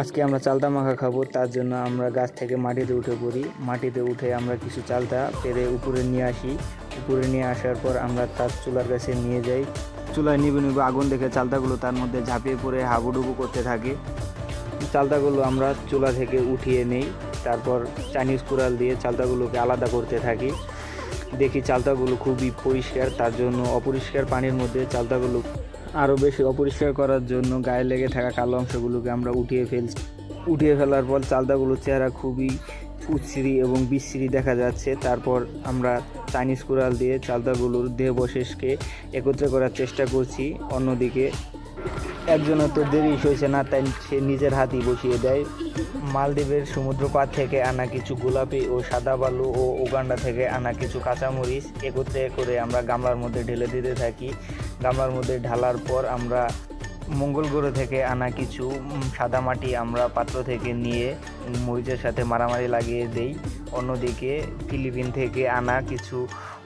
আজকে আমরা চালতা মাখা খাবো, তার জন্য আমরা গাছ থেকে মাটিতে উঠে পড়ি। মাটিতে উঠে আমরা কিছু চালতা পেরে উপরে নিয়ে আসি। উপরে নিয়ে আসার পর আমরা তার চুলার কাছে নিয়ে যাই। চুলায় নিবু নিবু আগুন দেখে চালতাগুলো তার মধ্যে ঝাঁপিয়ে পড়ে হাবুডুবু করতে থাকে। চালতাগুলো আমরা চুলা থেকে উঠিয়ে নেই, তারপর চাইনিজ কুড়াল দিয়ে চালতাগুলোকে আলাদা করতে থাকি। দেখি চালতাগুলো খুবই পরিষ্কার, তার জন্য অপরিষ্কার পানির মধ্যে চালতাগুলো আরও বেশি অপরিষ্কার করার জন্য গায়ে লেগে থাকা কালো অংশগুলোকে আমরা উঠিয়ে ফেলার পর চালতাগুলোর চেহারা খুবই উচ্ছিরি এবং বিশ্রী দেখা যাচ্ছে। তারপর আমরা চাইনিজ কুড়াল দিয়ে চালতাগুলোর দেহাবশেষকে একত্রে করার চেষ্টা করছি। অন্যদিকে একজনের তো দেরি হয়েছে না, তাই সে নিজের হাতই বসিয়ে দেয়। মালদ্বীপের সমুদ্রপাড় থেকে আনা কিছু গোলাপি ও সাদা বালু ও উগান্ডা থেকে আনা কিছু কাঁচামরিচ একত্রে করে আমরা গামলার মধ্যে ঢেলে দিতে থাকি। গামলার মধ্যে ঢালার পর আমরা মঙ্গল গ্রহ থেকে আনা কিছু সাদা মাটি আমরা পাত্র থেকে নিয়ে মরিচের সাথে মারামারি লাগিয়ে দেই। অন্যদিকে ফিলিপিন থেকে আনা কিছু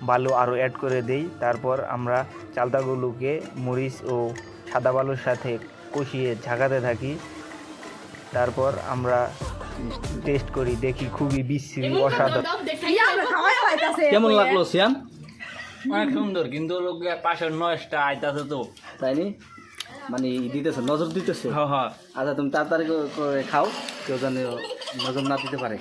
বালু আরও অ্যাড করে দেই। তারপর আমরা চালতাগুলোকে মরিচ ও সাদা বালুর সাথে কষিয়ে ঝাঁকাতে থাকি। তারপর আমরা টেস্ট করি, দেখি খুবই বিশ্রী অসাধারণ। কেমন লাগলো সিয়াম? অনেক সুন্দর, কিন্তু পাশের নয়েজটা আইতাছে তো, তাইনি মানে দিতেছে, নজর দিতেছে। হ্যাঁ হ্যাঁ। আচ্ছা তুমি তাড়াতাড়ি করে খাও, কেউ যেন নজর না দিতে পারে।